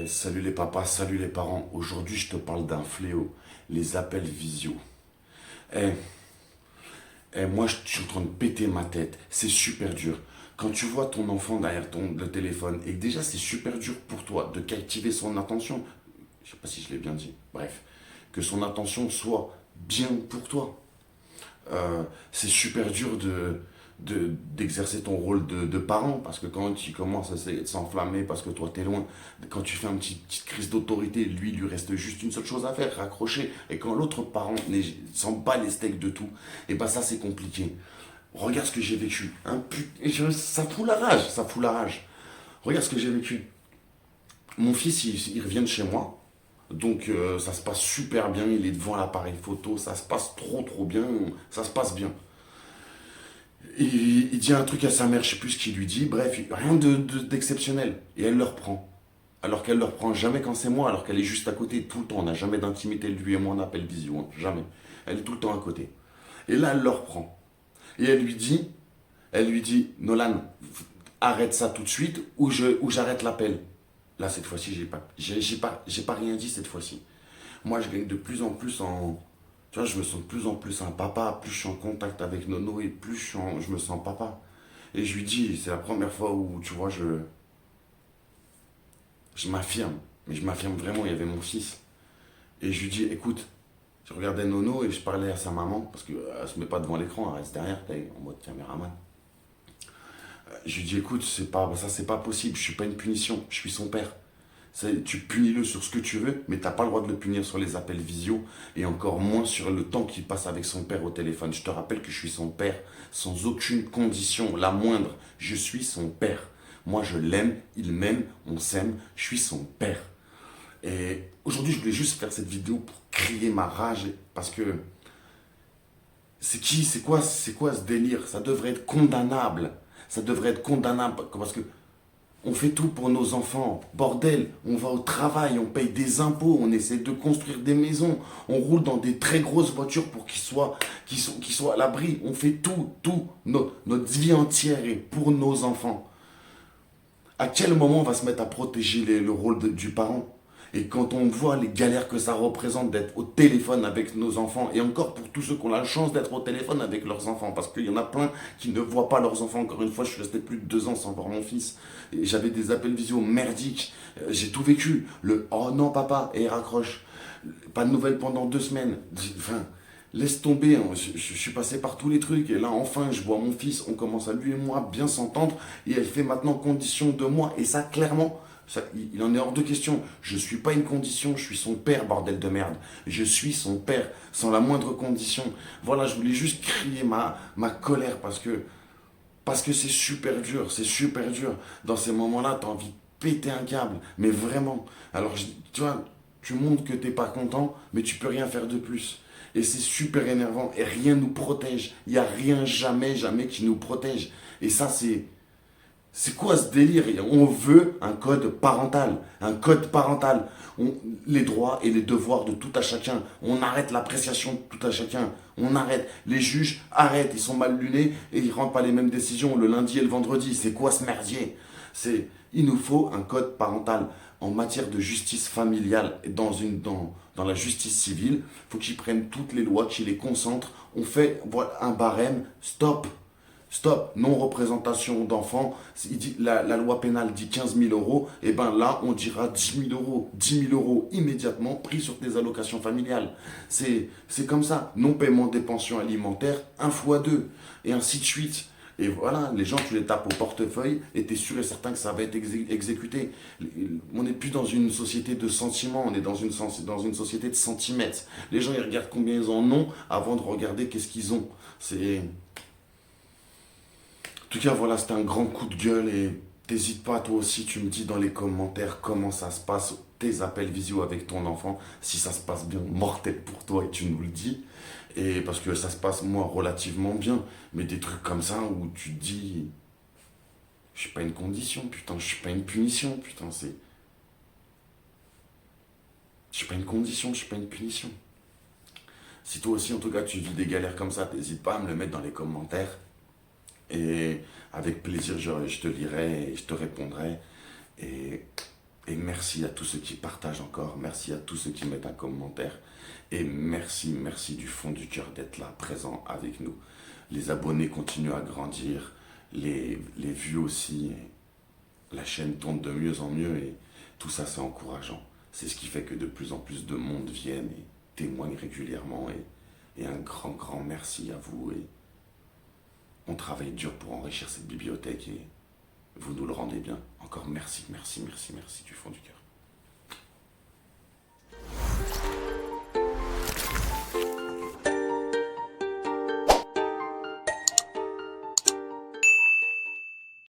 Salut les papas, salut les parents. Aujourd'hui, je te parle d'un fléau, les appels visio. Eh, moi, je suis en train de péter ma tête. C'est super dur. Quand tu vois ton enfant derrière le téléphone, et que déjà c'est super dur pour toi de captiver son attention, je sais pas si je l'ai bien dit, bref, que son attention soit bien pour toi. C'est super dur d'exercer ton rôle de parent parce que quand tu commences à s'enflammer parce que toi t'es loin, quand tu fais une petite crise d'autorité, il lui reste juste une seule chose à faire, raccrocher. Et quand l'autre parent s'en bat les steaks de tout, et bah ça c'est compliqué. Regarde ce que j'ai vécu. Ça fout la rage, ça fout la rage. Regarde ce que j'ai vécu. Mon fils, il revient de chez moi. Donc ça se passe super bien, il est devant l'appareil photo, ça se passe trop bien, ça se passe bien. Il dit un truc à sa mère, je sais plus ce qu'il lui dit, bref, rien d'exceptionnel. Et elle le reprend. Alors qu'elle le reprend jamais quand c'est moi, alors qu'elle est juste à côté tout le temps. On n'a jamais d'intimité, lui et moi, on appelle visio, hein, jamais. Elle est tout le temps à côté. Et là, elle le reprend. Et elle lui dit, Nolan, arrête ça tout de suite ou j'arrête l'appel. Là, cette fois-ci, j'ai pas rien dit cette fois-ci. Moi, je gagne de plus en plus en. Tu vois, je me sens de plus en plus un papa. Plus je suis en contact avec Nono et plus je me sens papa. Et je lui dis, c'est la première fois où, tu vois, je m'affirme. Mais je m'affirme vraiment, il y avait mon fils. Et je lui dis, écoute, je regardais Nono et je parlais à sa maman, parce qu'elle se met pas devant l'écran, elle reste derrière, en mode caméraman. Je lui dis, écoute, ça c'est pas possible, je suis pas une punition, je suis son père. Tu punis-le sur ce que tu veux, mais t'as pas le droit de le punir sur les appels visio et encore moins sur le temps qu'il passe avec son père au téléphone. Je te rappelle que je suis son père, sans aucune condition, la moindre. Je suis son père. Moi, je l'aime, il m'aime, on s'aime, je suis son père. Et aujourd'hui, je voulais juste faire cette vidéo pour crier ma rage parce que c'est quoi ce délire? Ça devrait être condamnable. Ça devrait être condamnable parce que on fait tout pour nos enfants. Bordel, on va au travail, on paye des impôts, on essaie de construire des maisons, on roule dans des très grosses voitures pour qu'ils soient à l'abri. On fait tout. Notre vie entière est pour nos enfants. À quel moment on va se mettre à protéger le rôle du parent? Et quand on voit les galères que ça représente d'être au téléphone avec nos enfants, et encore pour tous ceux qui ont la chance d'être au téléphone avec leurs enfants, parce qu'il y en a plein qui ne voient pas leurs enfants. Encore une fois, je suis resté plus de 2 ans sans voir mon fils. Et j'avais des appels visio merdiques. J'ai tout vécu. Le oh non papa, et il raccroche. Pas de nouvelles pendant 2 semaines. Enfin, laisse tomber, hein. Je suis passé par tous les trucs. Et là, enfin, je vois mon fils. On commence à lui et moi bien s'entendre. Et elle fait maintenant condition de moi. Et ça, clairement, il en est hors de question. Je suis pas une condition, je suis son père, bordel de merde. Je suis son père, sans la moindre condition. Voilà, je voulais juste crier ma colère parce que c'est super dur, c'est super dur. Dans ces moments-là, tu as envie de péter un câble, mais vraiment. Alors, tu vois, tu montres que t'es pas content, mais tu peux rien faire de plus. Et c'est super énervant, et rien nous protège. Il n'y a rien, jamais, jamais qui nous protège. Et ça, c'est quoi ce délire? On veut un code parental. Un code parental. Les droits et les devoirs de tout à chacun. On arrête l'appréciation de tout à chacun. On arrête. Les juges arrêtent. Ils sont mal lunés et ils ne rendent pas les mêmes décisions le lundi et le vendredi. C'est quoi ce merdier? Il nous faut un code parental. En matière de justice familiale et dans la justice civile, il faut qu'ils prennent toutes les lois, qu'ils les concentrent. On fait voilà, un barème. Stop. Stop, non-représentation d'enfants. La loi pénale dit 15 000 euros. Et bien là, on dira 10 000 euros. 10 000 euros immédiatement pris sur tes allocations familiales. C'est comme ça. Non-paiement des pensions alimentaires, 1 x 2. Et ainsi de suite. Et voilà, les gens, tu les tapes au portefeuille et tu es sûr et certain que ça va être exécuté. On n'est plus dans une société de sentiments, on est dans une société de centimètres. Les gens, ils regardent combien ils en ont avant de regarder qu'est-ce qu'ils ont. En tout cas, voilà, c'était un grand coup de gueule et t'hésites pas, toi aussi, tu me dis dans les commentaires comment ça se passe, tes appels visio avec ton enfant, si ça se passe bien, mortel pour toi et tu nous le dis. Et parce que ça se passe, moi, relativement bien, mais des trucs comme ça où tu te dis, je suis pas une condition, putain, je suis pas une punition, putain, je suis pas une condition, je suis pas une punition. Si toi aussi, en tout cas, tu vis des galères comme ça, t'hésites pas à me le mettre dans les commentaires. Et avec plaisir, je te lirai et je te répondrai. Et Et merci à tous ceux qui partagent encore, merci à tous ceux qui mettent un commentaire. Et merci, merci du fond du cœur d'être là, présent avec nous. Les abonnés continuent à grandir, les vues aussi. La chaîne tourne de mieux en mieux et tout ça c'est encourageant. C'est ce qui fait que de plus en plus de monde viennent et témoignent régulièrement. Et un grand, grand merci à vous. Et on travaille dur pour enrichir cette bibliothèque et vous nous le rendez bien. Encore merci, merci, merci, merci du fond du cœur.